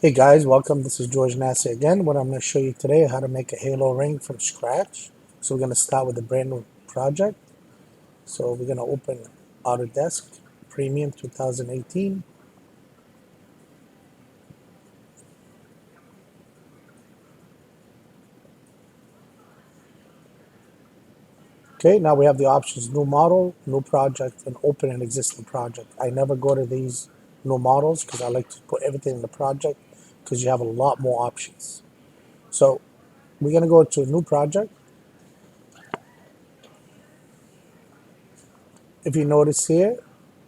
Hey guys, welcome. This is George Nassi again. What I'm going to show you today is how to make a Halo ring from scratch. So we're going to start with a brand new project. So we're going to open Autodesk Premium 2018. Okay, now we have the options new model, new project, and open an existing project. I never go to these new models because I like to put everything in the project because you have a lot more options. So we're going to go to a new project. If you notice here,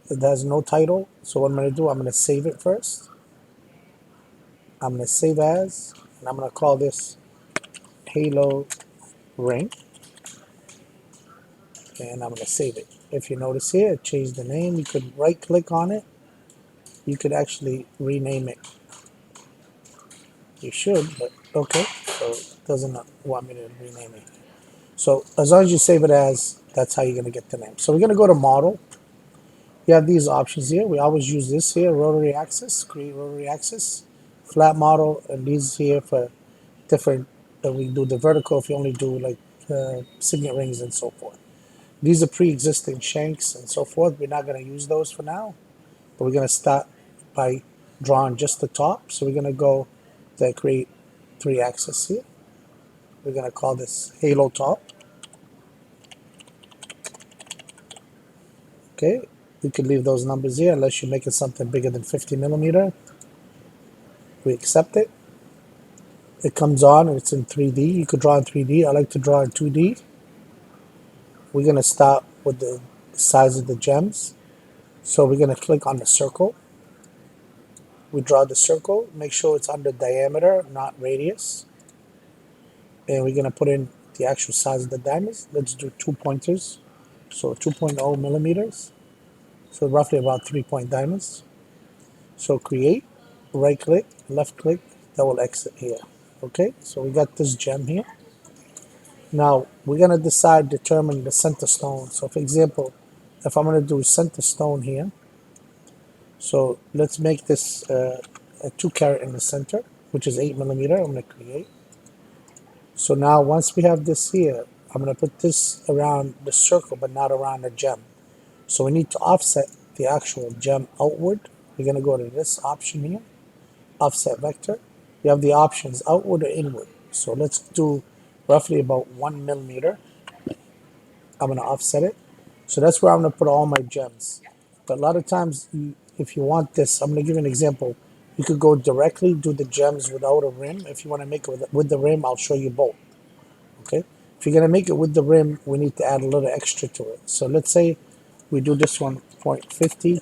it has no title. So what I'm going to do, I'm going to save it first. I'm going to save as, and I'm going to call this Halo Ring, and I'm going to save it. If you notice here, it changed the name. You could right click on it. You could actually rename it. You should, but okay. So it doesn't want me to rename it. So as long as you save it as, that's how you're going to get the name. So we're going to go to model. You have these options here. We always use this here, rotary axis, create rotary axis, flat model, and these here for different, we do the vertical if you only do like signet rings and so forth. These are pre-existing shanks and so forth. We're not going to use those for now, but we're going to start by drawing just the top. So we're going to go to create three axes here. We're going to call this Halo top. Okay, you can leave those numbers here unless you're making something bigger than 50 millimeter. We accept it. It comes on and it's in 3D. You could draw in 3D. I like to draw in 2D. We're going to start with the size of the gems. So we're going to click on the circle. We draw the circle. Make sure it's under diameter, not radius. And we're going to put in the actual size of the diamonds. Let's do 2 pointers. So 2.0 millimeters. So roughly about 3 point diamonds. So create, right click, left click, that will exit here. Okay, so we got this gem here. Now we're going to determine the center stone. So for example, if I'm going to do center stone here, so let's make this a 2 carat in the center, which is 8 millimeter. I'm going to create. So now once we have this here, I'm going to put this around the circle, but not around the gem. So we need to offset the actual gem outward. We're going to go to this option here, offset vector. You have the options outward or inward. So let's do roughly about 1 millimeter. I'm going to offset it. So that's where I'm going to put all my gems. But a lot of times, if you want this, I'm going to give you an example. You could go directly do the gems without a rim. If you want to make it with the rim, I'll show you both. Okay. If you're going to make it with the rim, we need to add a little extra to it. So let's say we do this one 0.50.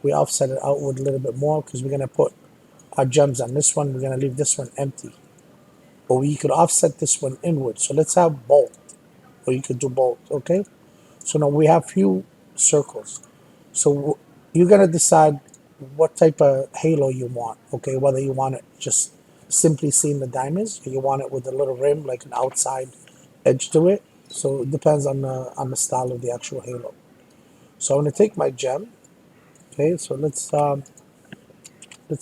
We offset it outward a little bit more because we're going to put our gems on this one. We're going to leave this one empty. Or you could offset this one inward. So let's have both. Or you could do both. Okay. So now we have few circles. So you're gonna decide what type of halo you want. Okay, whether you want it just simply seeing the diamonds, or you want it with a little rim, like an outside edge to it. So it depends on the style of the actual halo. So I'm gonna take my gem. Okay, so let's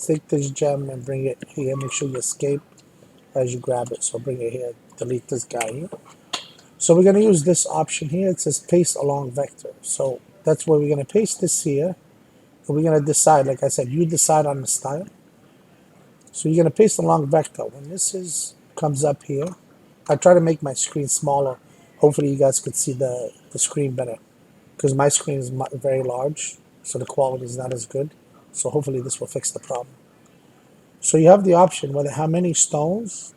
take this gem and bring it here. Make sure you escape as you grab it. So bring it here. Delete this guy here. So we're going to use this option here. It says paste along vector. So that's where we're going to paste this here. And we're going to decide, like I said, you decide on the style. So you're going to paste along vector. When comes up here, I try to make my screen smaller. Hopefully you guys could see the screen better. Because my screen is very large, so the quality is not as good. So hopefully this will fix the problem. So you have the option whether how many stones,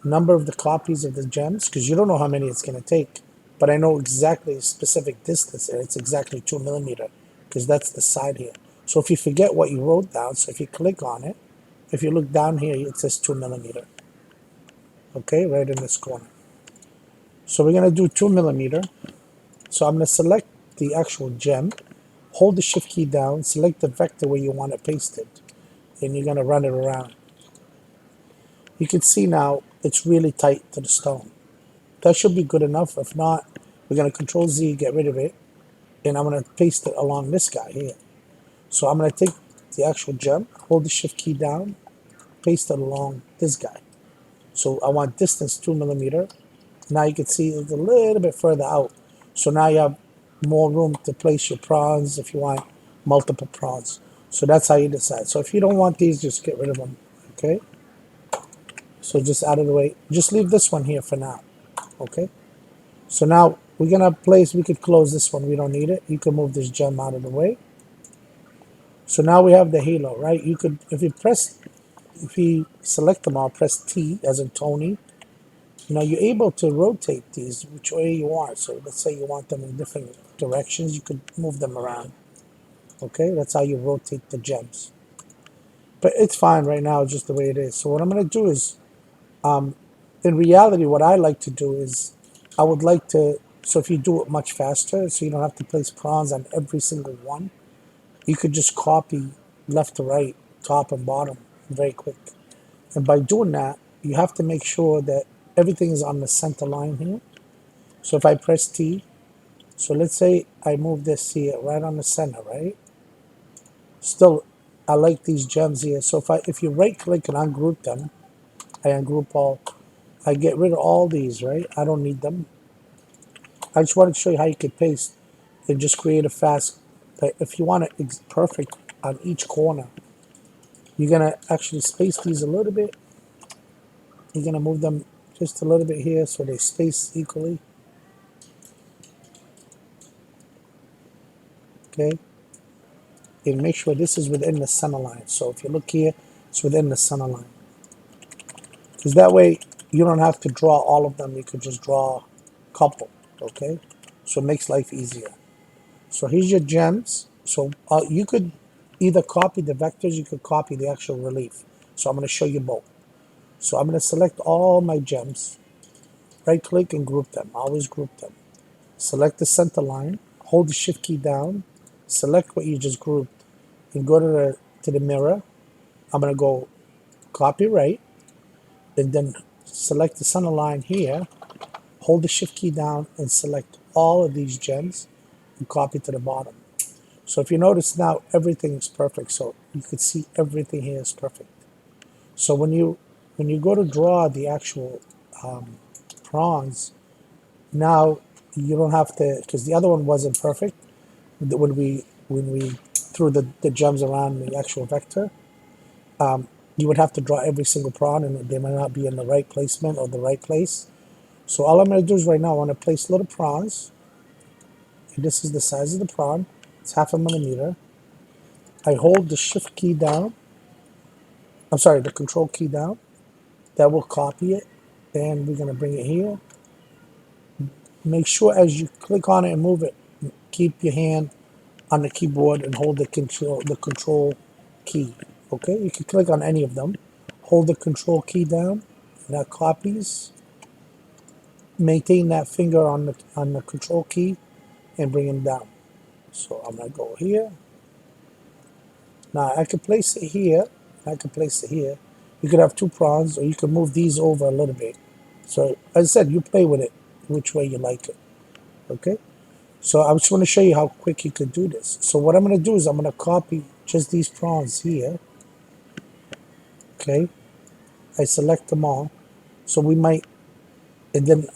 number of the copies of the gems, because you don't know how many it's going to take. But I know exactly a specific distance, and it's exactly 2 millimeter, because that's the side here. So if you forget what you wrote down, so if you click on it, if you look down here, it says 2 millimeter. Okay, right in this corner. So we're going to do 2 millimeter. So I'm going to select the actual gem, hold the shift key down, select the vector where you want it pasted, and you're going to run it around. You can see now it's really tight to the stone. That should be good enough. If not, we're going to Control Z, get rid of it, and I'm going to paste it along this guy here. So I'm going to take the actual gem, hold the shift key down, paste it along this guy. So I want distance 2 millimeter. Now you can see it's a little bit further out. So now you have more room to place your prawns if you want multiple prawns. So that's how you decide. So if you don't want these, just get rid of them. Okay. So just out of the way. Just leave this one here for now. Okay. So now we're gonna place. We could close this one. We don't need it. You can move this gem out of the way. So now we have the halo, right? You could, if you select them all, press T as in Tony. Now you're able to rotate these which way you want. So let's say you want them in different directions, you could move them around. Okay, that's how you rotate the gems. But it's fine right now, just the way it is. So what I'm going to do is, in reality, what I like to do is, I would like to, so if you do it much faster, so you don't have to place prawns on every single one, you could just copy left to right, top and bottom, very quick. And by doing that, you have to make sure that everything is on the center line here. So if I press T, so let's say I move this here right on the center, right? Still, I like these gems here. So if you right click and ungroup them, I ungroup all, I get rid of all these, right? I don't need them. I just wanted to show you how you could paste and just create a fast, but if you want it perfect on each corner, you're gonna actually space these a little bit. You're gonna move them just a little bit here so they space equally. Okay. And make sure this is within the center line. So if you look here, it's within the center line. Because that way you don't have to draw all of them. You could just draw a couple. Okay. So it makes life easier. So here's your gems. So you could either copy the vectors, you could copy the actual relief. So I'm going to show you both. So I'm going to select all my gems, right click and group them. Always group them. Select the center line, hold the shift key down, select what you just grouped, and go to the mirror. I'm going to go copy right, and then select the center line here, hold the shift key down, and select all of these gems and copy to the bottom. So if you notice now, everything is perfect. So you can see everything here is perfect. So when you go to draw the actual prawns, now you don't have to, because the other one wasn't perfect when we threw the gems around the actual vector. You would have to draw every single prawn, and they might not be in the right placement or the right place. So all I'm going to do is right now I want to place little prawns. And this is the size of the prawn. It's 0.5 millimeter. I hold the shift key down. I'm sorry, the control key down. That will copy it. And we're going to bring it here. Make sure as you click on it and move it, keep your hand on the keyboard and hold the control key. Okay, you can click on any of them. Hold the control key down. And that copies. Maintain that finger on the control key and bring them down. So I'm gonna go here. Now I can place it here. I can place it here. You could have two prawns, or you can move these over a little bit. So as I said, you play with it which way you like it. Okay. So I just want to show you how quick you could do this. So what I'm gonna do is I'm gonna copy just these prawns here. Okay. I select them all. So we might, and then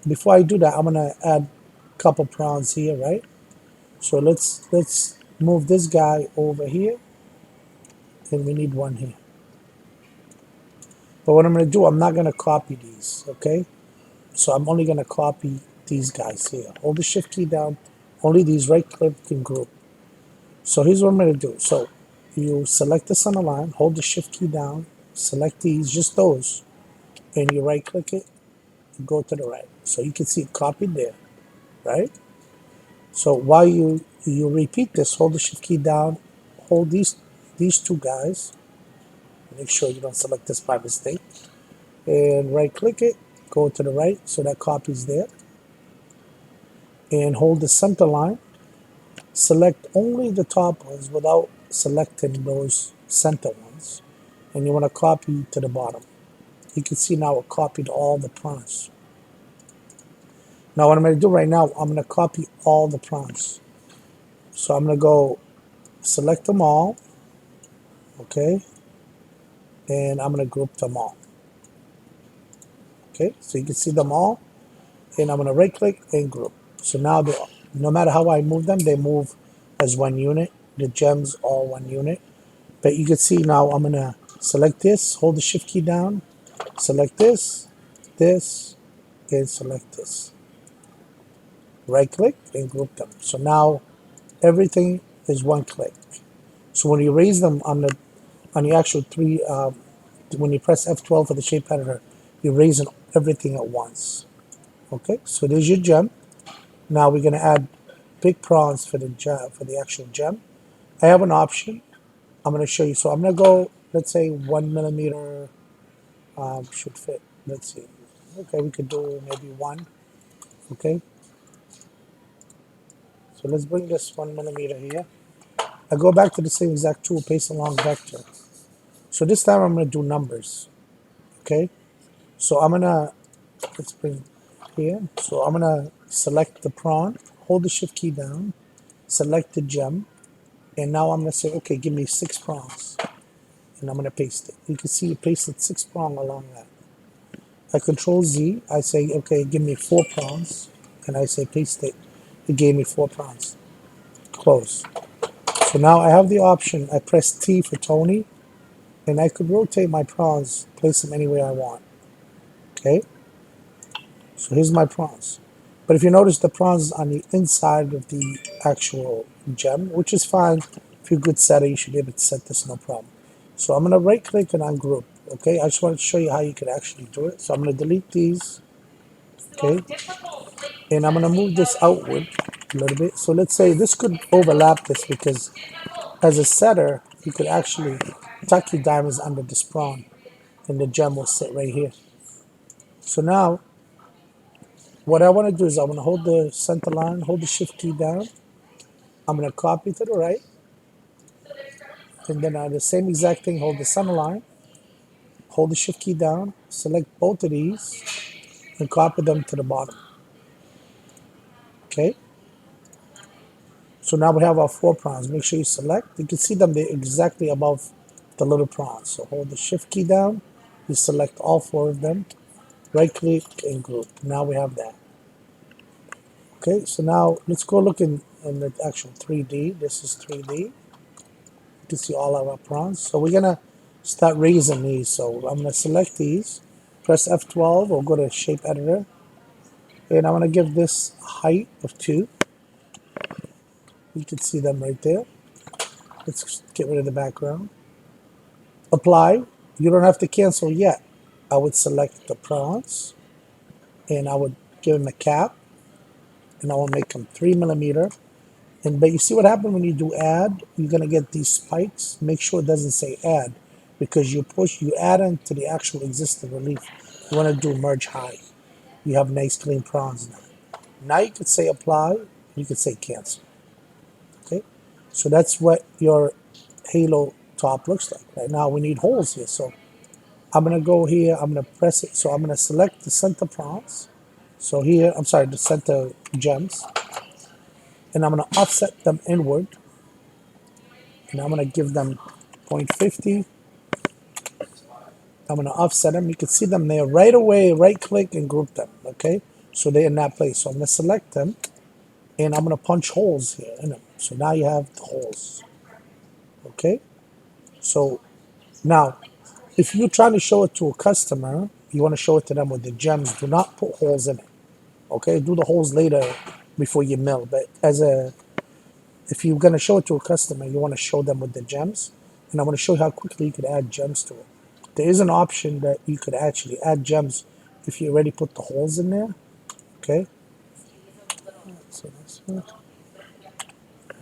before I do that, I'm gonna add a couple prawns here, right? So let's move this guy over here, and we need one here. But what I'm going to do, I'm not going to copy these, okay? So I'm only going to copy these guys here. Hold the shift key down, only these, right click and group. So here's what I'm going to do. So you select the center line, hold the shift key down, select these, just those, and you right click it and go to the right. So you can see it copied there, right? So while you repeat this, hold the shift key down, hold these two guys. Make sure you don't select this by mistake. And right click it, go to the right, so that copies there. And hold the center line. Select only the top ones without selecting those center ones. And you want to copy to the bottom. You can see now it copied all the prawns. Now what I'm going to do right now, I'm going to copy all the prawns. So I'm going to go select them all. Okay. and I'm going to group them all. Okay, so you can see them all, and I'm going to right click and group. So now no matter how I move them, they move as one unit. The gems all one unit. But you can see now I'm going to select this, hold the shift key down, select this, and select this. Right click and group them. So now everything is one click. So when you raise them on the actual three, when you press F12 for the shape editor, you're raising everything at once. Okay, so there's your gem. Now we're gonna add big prawns for the actual gem. I have an option. I'm gonna show you. So I'm gonna go. Let's say 1 millimeter should fit. Let's see. Okay, we could do maybe one. Okay, so let's bring this 1 millimeter here. I go back to the same exact tool, paste along vector. So this time I'm gonna do numbers. Okay, so let's bring here. So I'm gonna select the prawn, hold the shift key down, select the gem, and now I'm gonna say, okay, give me 6 prawns, and I'm gonna paste it. You can see it pasted 6 prawn along that. I control Z, I say, okay, give me 4 prawns, and I say paste it. It gave me 4 prawns. Close. So now I have the option, I press T for Tony, and I could rotate my prawns, place them anywhere I want. Okay? So here's my prawns. But if you notice, the prawns on the inside of the actual gem, which is fine. If you're a good setter, you should be able to set this no problem. So I'm going to right click and ungroup. Okay, I just wanted to show you how you could actually do it. So I'm going to delete these. Okay, and I'm going to move this outward a little bit. So let's say this could overlap this, because as a setter, you could actually tuck your diamonds under this prawn, and the gem will sit right here. So now what I want to do is I want to hold the center line, hold the shift key down. I'm going to copy to the right, and then the same exact thing, hold the center line, hold the shift key down, select both of these, and copy them to the bottom. Okay, so now we have our 4 prawns. Make sure you select. You can see them, they're exactly above the little prawns. So hold the shift key down, you select all 4 of them, right click and group. Now we have that. Okay, so now let's go look in the actual 3D. This is 3D. You can see all of our prawns. So we're gonna start raising these. So I'm gonna select these, press F12 or go to shape editor, and I'm gonna give this a height of 2. You can see them right there. Let's get rid of the background. Apply. You don't have to cancel yet. I would select the prawns, and I would give them a cap, and I will make them 3 millimeter. But you see what happened when you do add? You're gonna get these spikes. Make sure it doesn't say add, because you add into the actual existing relief. You want to do merge high. You have nice clean prawns now. Now you could say apply. You could say cancel. Okay, so that's what your halo top looks like. Right now we need holes here, so I'm gonna go here. I'm gonna press it. So I'm gonna select the center prawns. So here, I'm sorry, the center gems, and I'm gonna offset them inward, and I'm gonna give them 0.50. I'm gonna offset them. You can see them there right away. Right click and group them. Okay, so they're in that place. So I'm gonna select them, and I'm gonna punch holes here in them. So now you have the holes. Okay, so now if you're trying to show it to a customer, you want to show it to them with the gems. Do not put holes in it. Okay, do the holes later before you mill. But if you're gonna show it to a customer, you want to show them with the gems, and I want to show you how quickly you could add gems to it. There is an option that you could actually add gems if you already put the holes in there. Okay, so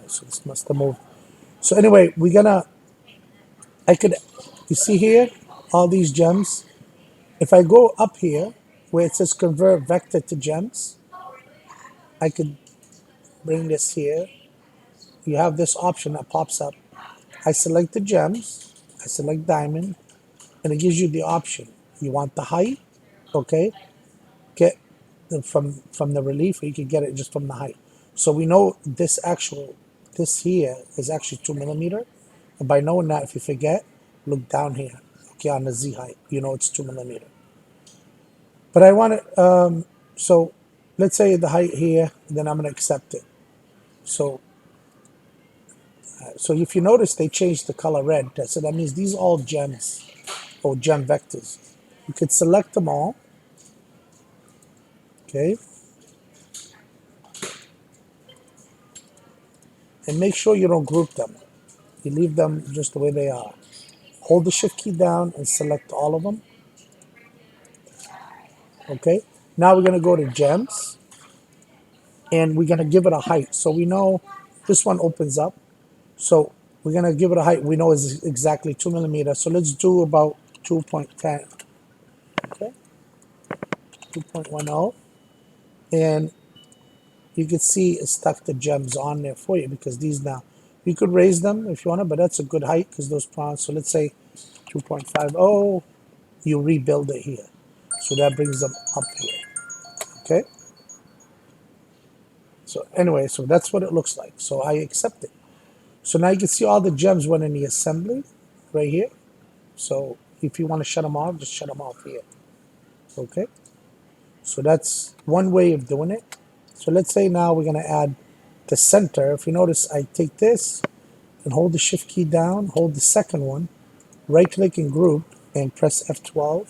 so this must have moved. So anyway, I could, you see here, all these gems. If I go up here where it says convert vector to gems, I could bring this here. You have this option that pops up. I select the gems, I select diamond, and it gives you the option. You want the height, okay? Get from the relief, or you can get it just from the height. So we know this here is actually 2 millimeter. And by knowing that, if you forget, look down here. Okay, on the Z height, you know it's 2 millimeter. But I want it, so let's say the height here, then I'm going to accept it. So if you notice, they changed the color red. So that means these are all gems or gem vectors. You could select them all, okay, and make sure you don't group them. You leave them just the way they are. Hold the shift key down and select all of them, okay. Now we're going to go to gems, and we're going to give it a height. So we know this one opens up. So we're going to give it a height. We know it's exactly 2 millimeter. So let's do about 2.10, okay, 2.10. And you can see it stuck the gems on there for you because these now, you could raise them if you want to, but that's a good height because those prawns. So let's say 2.50, you rebuild it here. So that brings them up here, okay? So anyway, so that's what it looks like. So I accept it. So now you can see all the gems went in the assembly right here. So if you want to shut them off, just shut them off here, okay? So that's one way of doing it. So let's say now we're going to add the center. If you notice, I take this and hold the shift key down, hold the second one, right click and group, and press F12.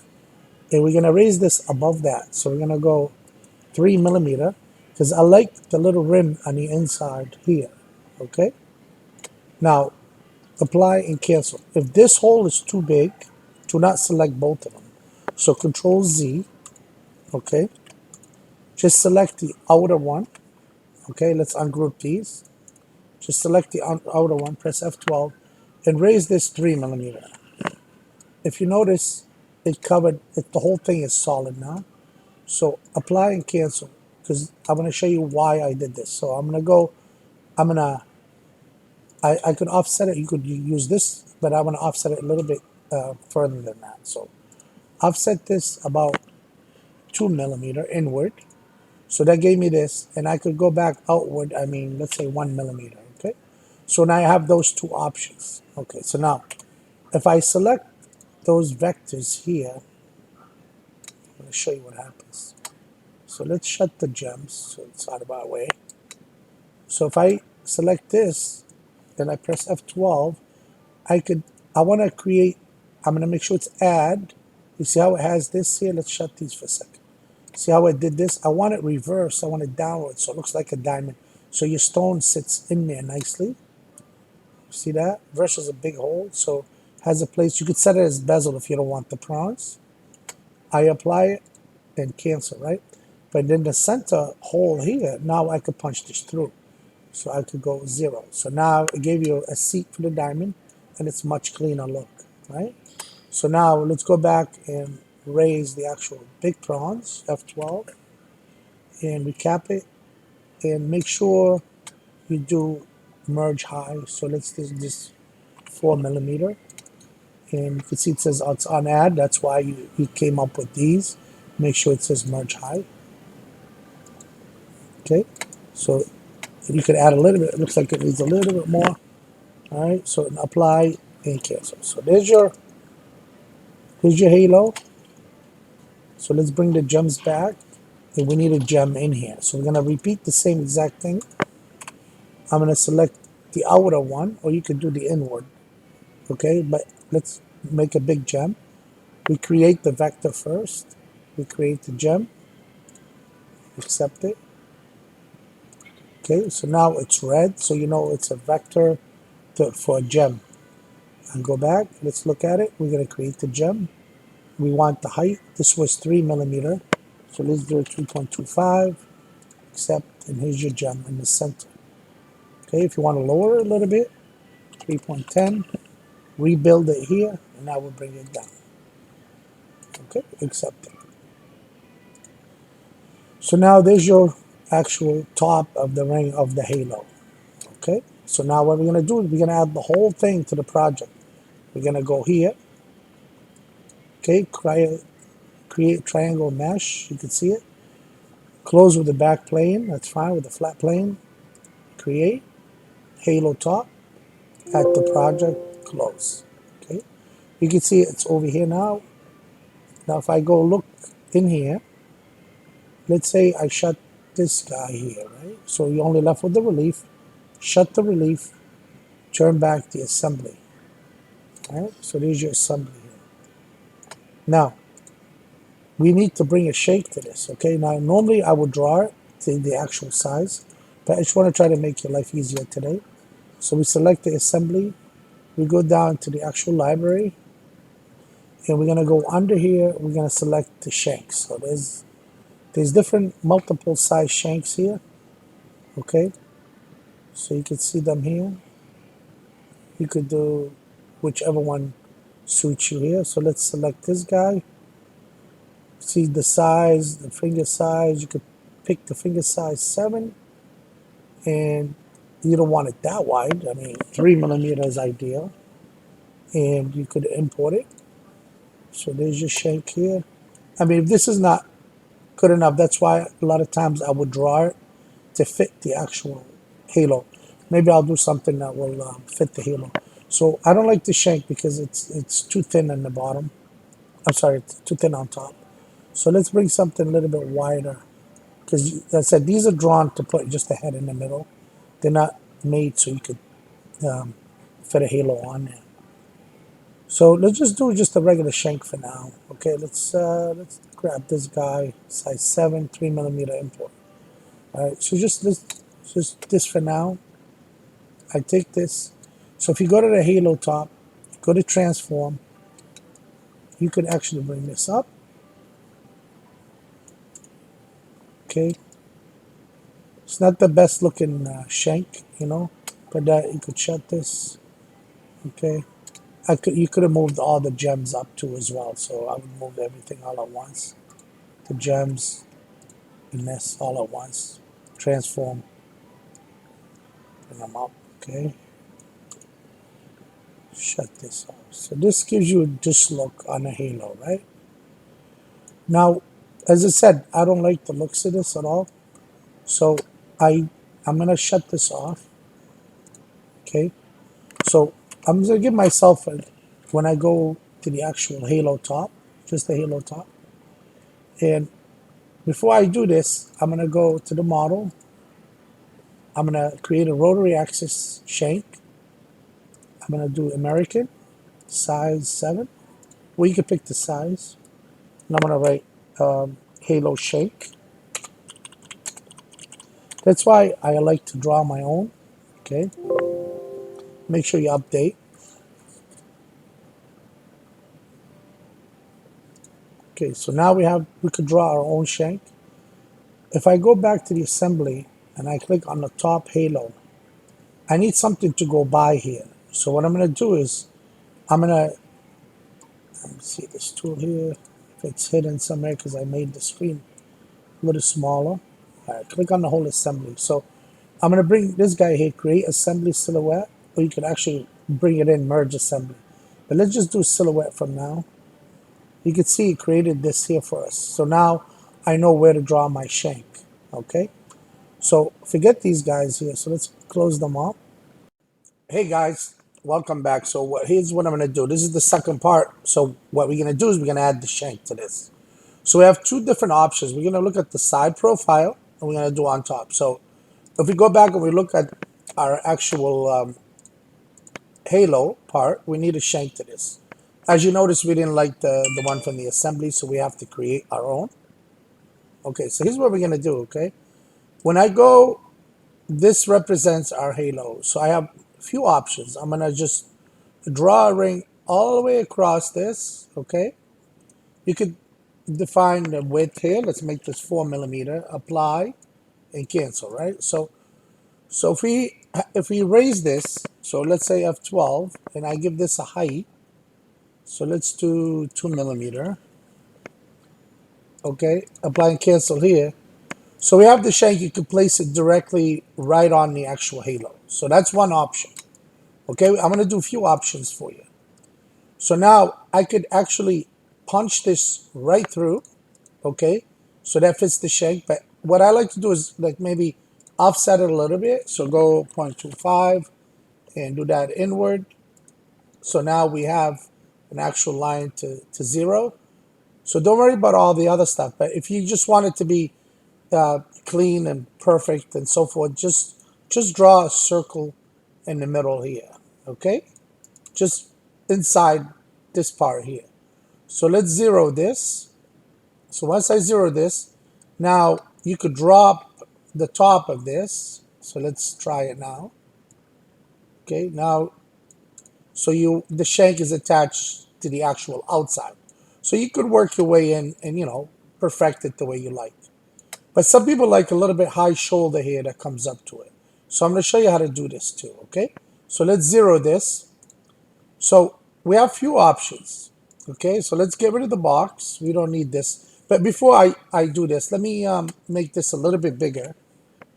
And we're going to raise this above that. So we're going to go 3 millimeter because I like the little rim on the inside here, okay? Now, apply and cancel. If this hole is too big, do not select both of them. So Control Z, okay? Just select the outer one, okay? Let's ungroup these. Just select the outer one, press F12, and raise this 3 millimeter. If you notice, it covered, the whole thing is solid now. So apply and cancel, because I'm going to show you why I did this. So I'm going to go, I could offset it. You could use this, but I want to offset it a little bit further than that. So offset this about 2 millimeter inward. So that gave me this, and I could go back outward, let's say 1 millimeter, okay? So now I have those two options. Okay, so now if I select those vectors here, I'm going to show you what happens. So let's shut the gems so it's out of our way. So if I select this, then I press F12, I want to create, I'm going to make sure it's add. You see how it has this here? Let's shut these for a second. See how I did this? I want it reversed. I want it downward so it looks like a diamond. So your stone sits in there nicely. See that? Versus a big hole. So has a place. You could set it as bezel if you don't want the prawns. I apply it and cancel, right? But then the center hole here, now I could punch this through. So I could go 0. So now it gave you a seat for the diamond, and it's much cleaner look, right? So now let's go back and raise the actual big prawns, F12, and recap it, and make sure you do merge high. So let's do this 4 millimeter, and you can see it says it's on add. That's why you came up with these. Make sure it says merge high. Okay, so you could add a little bit. It looks like it needs a little bit more. All right, so apply and cancel. So here's your halo. So let's bring the gems back, and we need a gem in here. So we're gonna repeat the same exact thing. I'm gonna select the outer one, or you could do the inward. Okay, but let's make a big gem. We create the vector first. We create the gem. Accept it. Okay, so now it's red, so you know it's a vector for a gem. And go back. Let's look at it. We're gonna create the gem. We want the height. This was 3 millimeter. So let's do 3.25. Accept, and here's your gem in the center. Okay, if you want to lower it a little bit, 3.10. Rebuild it here, and now we'll bring it down. Okay, accept it. So now there's your actual top of the ring of the halo. Okay, so now what we're going to do is we're going to add the whole thing to the project. We're going to go here. Okay, create triangle mesh. You can see it. Close with the back plane. That's fine with the flat plane. Create halo top. Add the project. Close. Okay, You can see it's over here now. Now if I go look in here, let's say I shut this guy here, right? So you're only left with the relief. Shut the relief, turn back the assembly. All right, so there's your assembly here. Now, we need to bring a shake to this, okay? Now, normally I would draw it to the actual size, but I just want to try to make your life easier today. So we select the assembly, we go down to the actual library, and we're going to go under here, we're going to select the shanks. So there's different multiple size shanks here, okay? So you can see them here. You could do whichever one suits you here. So let's select this guy. See the size, the finger size. You could pick the finger size 7, and you don't want it that wide. I mean, 3 millimeter is ideal, and you could import it. So there's your shank here. I mean, if this is not good enough, that's why a lot of times I would draw it to fit the actual halo. Maybe I'll do something that will fit the halo. So I don't like the shank because it's too thin on the bottom. I'm sorry, it's too thin on top. So let's bring something a little bit wider. Because as I said, these are drawn to put just the head in the middle. They're not made so you could fit a halo on there. So let's just do just a regular shank for now. Okay, let's grab this guy, size 7, 3 millimeter import. All right, so just this for now. I take this. So if you go to the halo top, go to transform, you can actually bring this up. Okay, it's not the best looking shank, but you could shut this. Okay, you could have moved all the gems up too as well. So I would move everything all at once. The gems and this all at once. Transform, bring them up. Okay, shut this off. So this gives you this look on a halo, right? Now, as I said, I don't like the looks of this at all. So I'm gonna shut this off. Okay. So I'm gonna give myself when I go to the actual halo top, just the halo top. And before I do this, I'm gonna go to the model. I'm gonna create a rotary axis shank. I'm gonna do American size 7. Well, you can pick the size. And I'm gonna write halo shank. That's why I like to draw my own. Okay. Make sure you update. Okay, so now we could draw our own shank. If I go back to the assembly and I click on the top halo, I need something to go by here. So what I'm going to do is I'm going to, let me see this tool here, if it's hidden somewhere because I made the screen a little smaller. All right, click on the whole assembly. So I'm going to bring this guy here, create assembly silhouette, or you can actually bring it in, merge assembly. But let's just do silhouette from now. You can see it created this here for us. So now I know where to draw my shank, okay? So forget these guys here. So let's close them up. Hey guys, welcome back. So here's what I'm gonna do. This is the second part. So what we're gonna do is we're gonna add the shank to this. So we have two different options. We're gonna look at the side profile and we're gonna do on top. So if we go back and we look at our actual halo part, we need a shank to this. As you notice, we didn't like the one from the assembly, so we have to create our own. Okay, so here's what we're gonna do, okay? When I go, this represents our halo. So I have a few options. I'm gonna just draw a ring all the way across this, okay? You could define the width here. Let's make this 4 millimeter, apply and cancel, right? So if we raise this, so let's say F12, and I give this a height, so let's do 2 millimeter, okay? Apply and cancel here. So we have the shank, you can place it directly right on the actual halo. So that's one option. Okay, I'm gonna do a few options for you. So now I could actually punch this right through, okay? So that fits the shank, but what I like to do is like maybe offset it a little bit. So go 0.25 and do that inward. So now we have an actual line to 0. So don't worry about all the other stuff. But if you just want it to be clean and perfect and so forth, just draw a circle in the middle here, okay? Just inside this part here. So let's 0 this. So once I 0 this, now you could drop the top of this. So let's try it now. Okay, now, so the shank is attached to the actual outside. So you could work your way in and, perfect it the way you like. But some people like a little bit high shoulder here that comes up to it. So I'm going to show you how to do this too, okay? So let's 0 this. So we have few options, okay? So let's get rid of the box. We don't need this. But before I do this, let me make this a little bit bigger.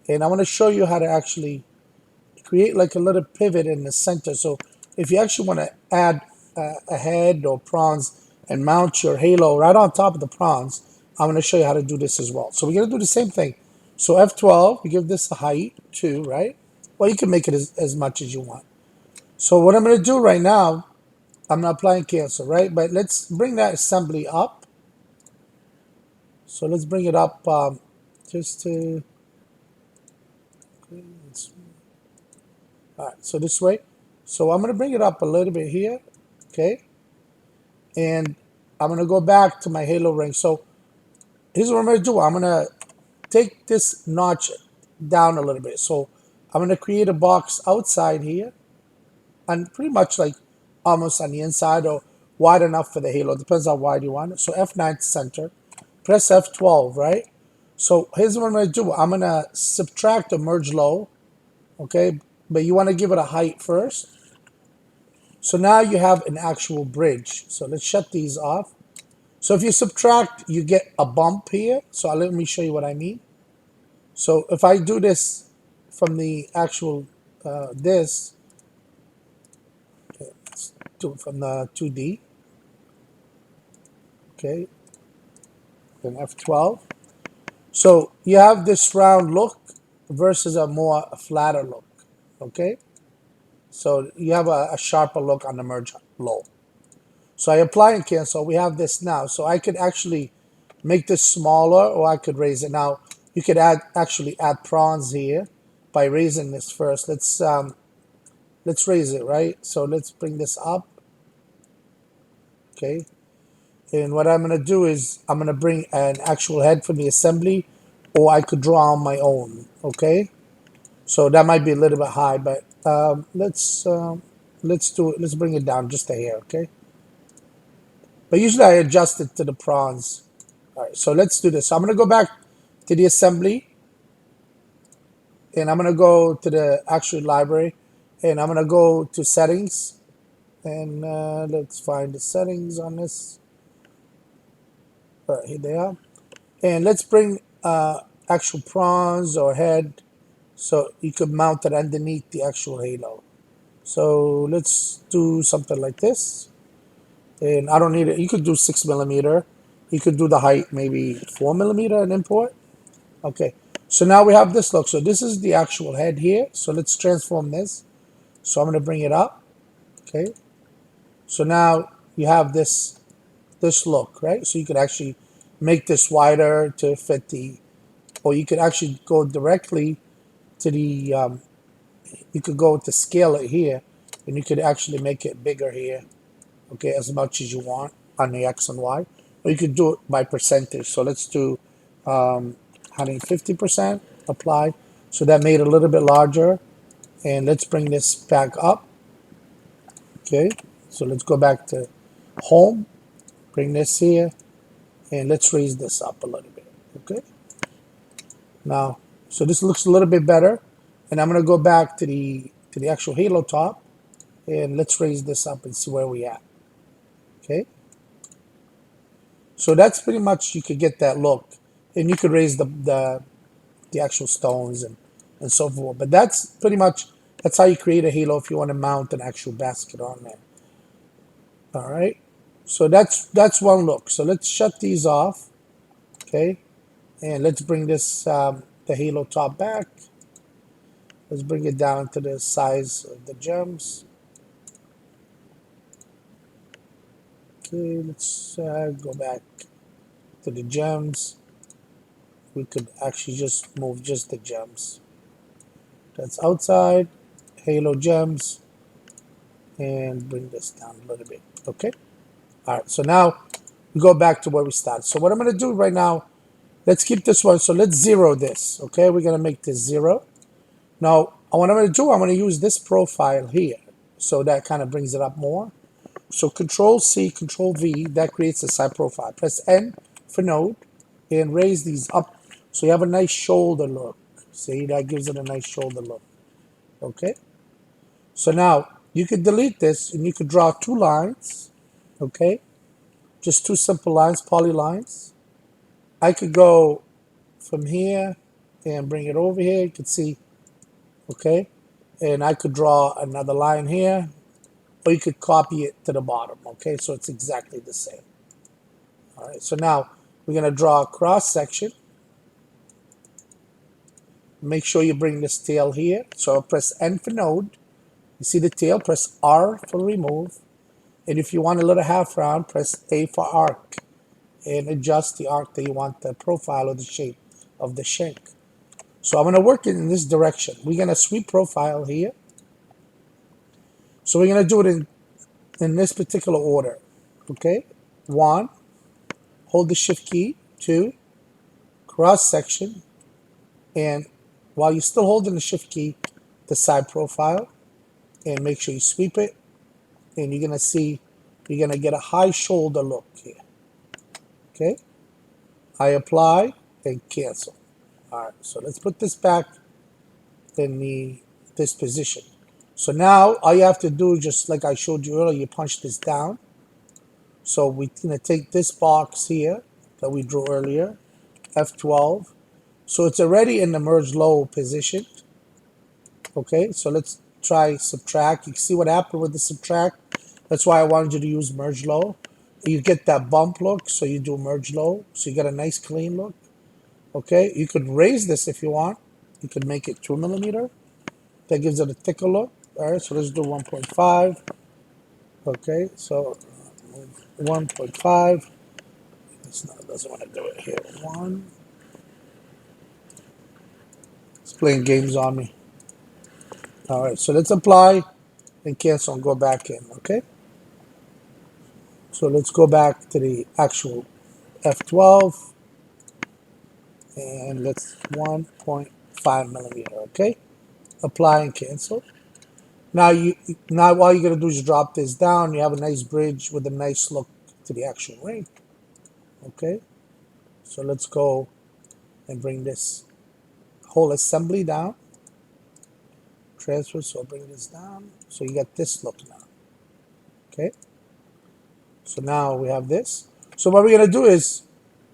And I want to show you how to actually create like a little pivot in the center. So if you actually want to add a head or prawns and mount your halo right on top of the prawns, I'm going to show you how to do this as well. So we're going to do the same thing. So F12, you give this a height 2, right? Well, you can make it as much as you want. So what I'm going to do right now, I'm not applying cancel, right? But let's bring that assembly up. So let's bring it up just to, all right, so this way. So I'm going to bring it up a little bit here, okay? And I'm going to go back to my Halo ring. So here's what I'm going to do. I'm going to take this notch down a little bit. So I'm going to create a box outside here and pretty much like almost on the inside or wide enough for the halo. Depends how wide you want it. So F9 to center. Press F12, right? So here's what I'm going to do. I'm going to subtract the merge low, okay? But you want to give it a height first. So now you have an actual bridge. So let's shut these off. So if you subtract, you get a bump here. So let me show you what I mean. So if I do this from the actual this, okay, let's do it from the 2D, okay, then F12. So you have this round look versus a more flatter look, okay? So you have a sharper look on the merge low. So I apply and cancel. We have this now. So I could actually make this smaller or I could raise it. Now you could actually add prawns here by raising this first. Let's raise it, right? So let's bring this up, okay? And what I'm gonna do is I'm gonna bring an actual head from the assembly or I could draw on my own, okay? So that might be a little bit high, but let's do it. Let's bring it down just a hair, okay? But usually I adjust it to the prawns. All right, so let's do this. So I'm going to go back to the assembly, and I'm going to go to the actual library, and I'm going to go to settings, and let's find the settings on this. All right, here they are. And let's bring actual prawns or head, so you could mount it underneath the actual halo. So let's do something like this. And I don't need it. You could do 6 millimeter. You could do the height, maybe 4 millimeter and import. Okay. So now we have this look. So this is the actual head here. So let's transform this. So I'm going to bring it up. Okay. So now you have this look, right? So you could actually make this wider to fit or you could actually go directly to you could go to scale it here, and you could actually make it bigger here, okay, as much as you want on the X and Y. Or you could do it by percentage. So let's do 150% apply. So that made it a little bit larger. And let's bring this back up. Okay, so let's go back to home, bring this here, and let's raise this up a little bit. Okay, now, so this looks a little bit better. And I'm going to go back to the actual halo top, and let's raise this up and see where we at. Okay. So that's pretty much, you could get that look, and you could raise the actual stones and so forth. But that's pretty much, that's how you create a halo if you want to mount an actual basket on there. All right. So that's one look. So let's shut these off. Okay. And let's bring this the halo top back. Let's bring it down to the size of the gems. Okay, let's go back to the gems. We could actually just move just the gems. That's outside, halo gems, and bring this down a little bit. Okay. All right. So now we go back to where we started. So what I'm going to do right now, let's keep this one. So let's zero this. Okay. We're going to make this 0. Now, what I'm going to do, I'm going to use this profile here. So that kind of brings it up more. So Control C, Control V, that creates a side profile. Press N for node and raise these up so you have a nice shoulder look. See, that gives it a nice shoulder look. Okay. So now you could delete this and you could draw 2 lines. Okay. Just 2 simple lines, polylines. I could go from here and bring it over here. You could see, okay. And I could draw another line here, or you could copy it to the bottom. Okay. So it's exactly the same. All right. So now we're going to draw a cross section. Make sure you bring this tail here. So I'll press N for node. You see the tail, press R for remove. And if you want a little half round, press A for arc and adjust the arc that you want the profile or the shape of the shank. So I'm going to work it in this direction. We're going to sweep profile here. So we're going to do it in this particular order. Okay. 1, hold the shift key. 2, cross section. And while you're still holding the shift key, the side profile, and make sure you sweep it. And you're going to see, you're going to get a high shoulder look here. Okay. I apply and cancel. All right. So let's put this back in this position. So now all you have to do, just like I showed you earlier, you punch this down. So we're going to take this box here that we drew earlier, F12. So it's already in the merge low position. Okay, so let's try subtract. You can see what happened with the subtract. That's why I wanted you to use merge low. You get that bump look, so you do merge low. So you get a nice clean look. Okay, you could raise this if you want. You could make it 2 millimeter. That gives it a thicker look. All right, so let's do 1.5. Okay, so 1.5. It doesn't want to do it here. 1. It's playing games on me. All right, so let's apply and cancel and go back in. Okay, so let's go back to the actual F12 and let's 1.5 millimeter. Okay, apply and cancel. Now all you're gonna do is drop this down. You have a nice bridge with a nice look to the actual ring. Okay, so let's go and bring this whole assembly down. Transfer, so bring this down. So you got this look now. Okay, so now we have this. So what we're gonna do is,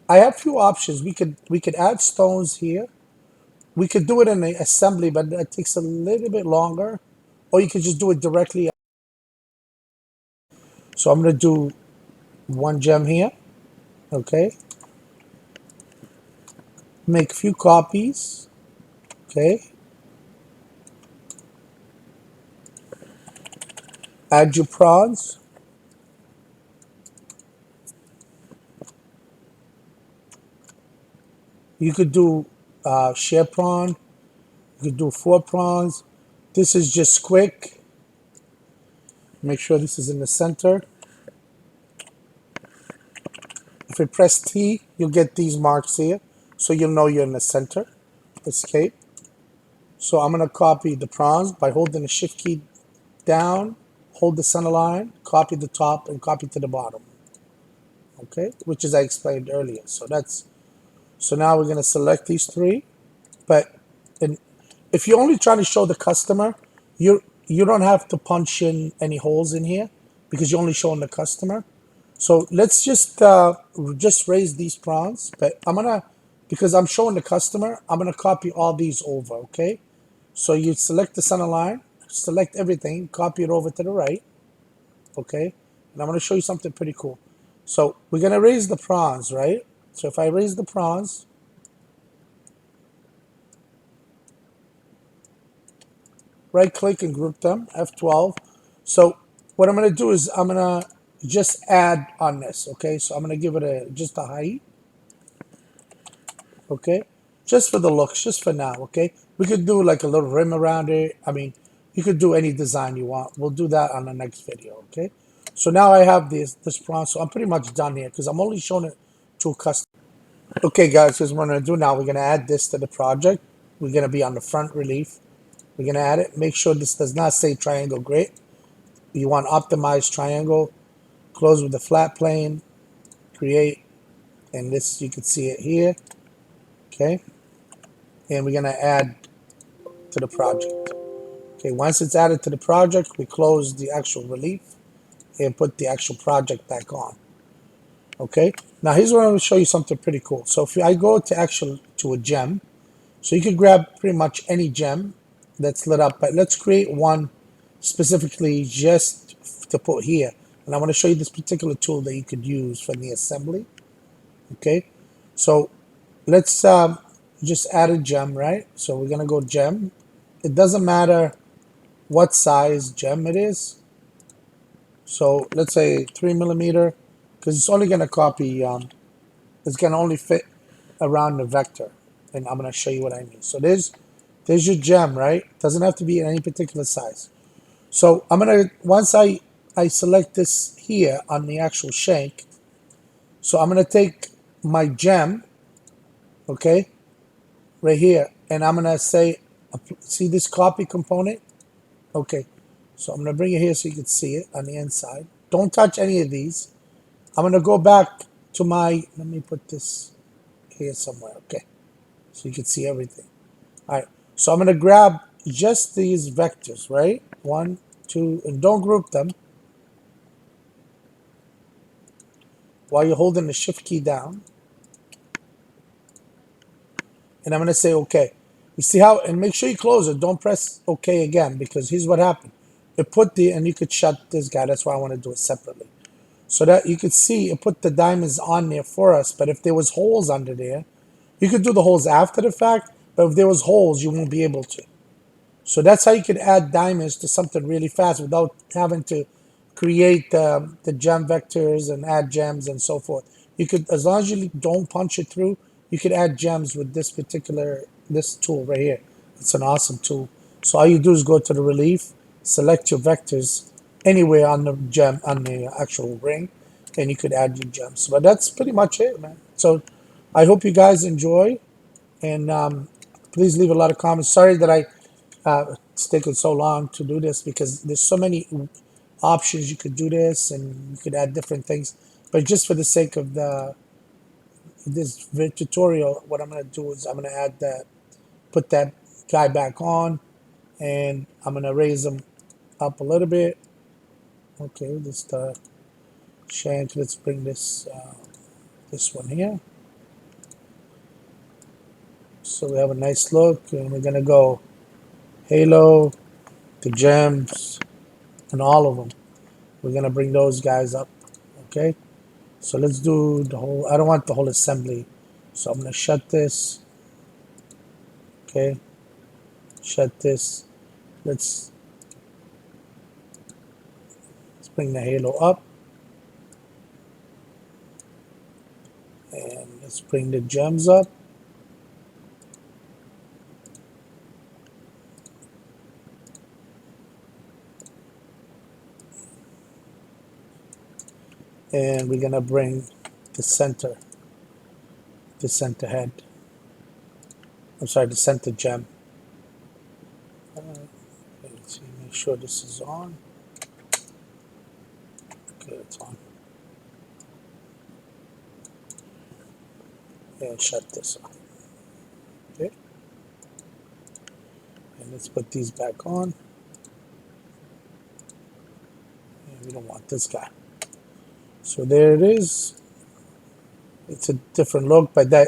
I have a few options. We could add stones here. We could do it in the assembly, but that takes a little bit longer. Or you could just do it directly. So I'm gonna do 1 gem here. Okay, make a few copies. Okay, add your prawns. You could do share prawn. You could do 4 prawns. This is just quick. Make sure this is in the center. If you press T, you'll get these marks here. So you'll know you're in the center. Escape. So I'm going to copy the prawns by holding the shift key down, hold the center line, copy the top, and copy to the bottom. Okay, which is I explained earlier. So now we're going to select these 3. But in, if you're only trying to show the customer, you don't have to punch in any holes in here because you're only showing the customer. So let's just raise these prawns. But because I'm showing the customer, I'm gonna copy all these over. Okay. So you select the center line, select everything, copy it over to the right. Okay. And I'm gonna show you something pretty cool. So we're gonna raise the prawns, right? So if I raise the prawns, right click and group them, F12. So what I'm going to do is I'm going to just add on this, okay? So I'm gonna give it just a height, okay? Just for the looks, just for now, okay? We could do like a little rim around it. I mean, you could do any design you want. We'll do that on the next video, okay? So now I have this prompt, so I'm pretty much done here because I'm only showing it to a customer. Okay, guys, here's what we're gonna do now. We're gonna add this to the project. We're gonna be on the front relief. We're gonna add it. Make sure this does not say triangle grid. You want optimized triangle. Close with the flat plane. Create, and this you can see it here. Okay, and we're gonna add to the project. Okay, once it's added to the project, we close the actual relief and put the actual project back on. Okay, now here's where I'm gonna show you something pretty cool. So if I go to a gem, so you could grab pretty much any gem that's lit up, but let's create one specifically just to put here. And I want to show you this particular tool that you could use for the assembly. Okay, so let's just add a gem, right? So we're gonna go gem. It doesn't matter what size gem it is. So let's say 3 millimeter, because it's only gonna copy. It's gonna only fit around the vector, and I'm gonna show you what I mean. So there's your gem, right? Doesn't have to be in any particular size. So I'm gonna once I select this here on the actual shank. So I'm gonna take my gem, okay, right here, and I'm gonna say, see this copy component? Okay, so I'm gonna bring it here so you can see it on the inside. Don't touch any of these. I'm gonna go back to my, let me put this here somewhere, okay, so you can see everything. All right, so I'm gonna grab just these vectors, right? 1, 2, and don't group them while you're holding the shift key down. And I'm gonna say okay. You see how, and make sure you close it. Don't press okay again, because here's what happened. It put the, and you could shut this guy. That's why I want to do it separately. So that you could see it put the diamonds on there for us. But if there was holes under there, you could do the holes after the fact. But if there was holes, you won't be able to. So that's how you could add diamonds to something really fast without having to create the gem vectors and add gems and so forth. You could, as long as you don't punch it through, you could add gems with this tool right here. It's an awesome tool. So all you do is go to the relief, select your vectors anywhere on the gem, on the actual ring, and you could add your gems. But that's pretty much it, man. So I hope you guys enjoy, and please leave a lot of comments. Sorry that it's taken so long to do this, because there's so many options you could do this, and you could add different things. But just for the sake of this tutorial, what I'm going to do is I'm going to add that, put that guy back on, and I'm going to raise him up a little bit. Okay, this the shank. Let's bring this one here, so we have a nice look. And we're going to go halo, the gems, and all of them. We're going to bring those guys up. Okay, so let's do the whole, I don't want the whole assembly. So I'm going to shut this. Okay, shut this. Let's bring the halo up. And let's bring the gems up. And we're going to bring the center head. I'm sorry, the center gem. Let's see, make sure this is on. Okay, it's on. And shut this off. Okay. And let's put these back on. And we don't want this guy. So there it is. It's a different look, but that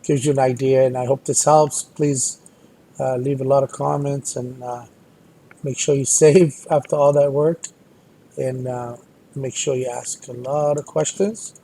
gives you an idea, and I hope this helps. Please leave a lot of comments, and make sure you save after all that work, and make sure you ask a lot of questions.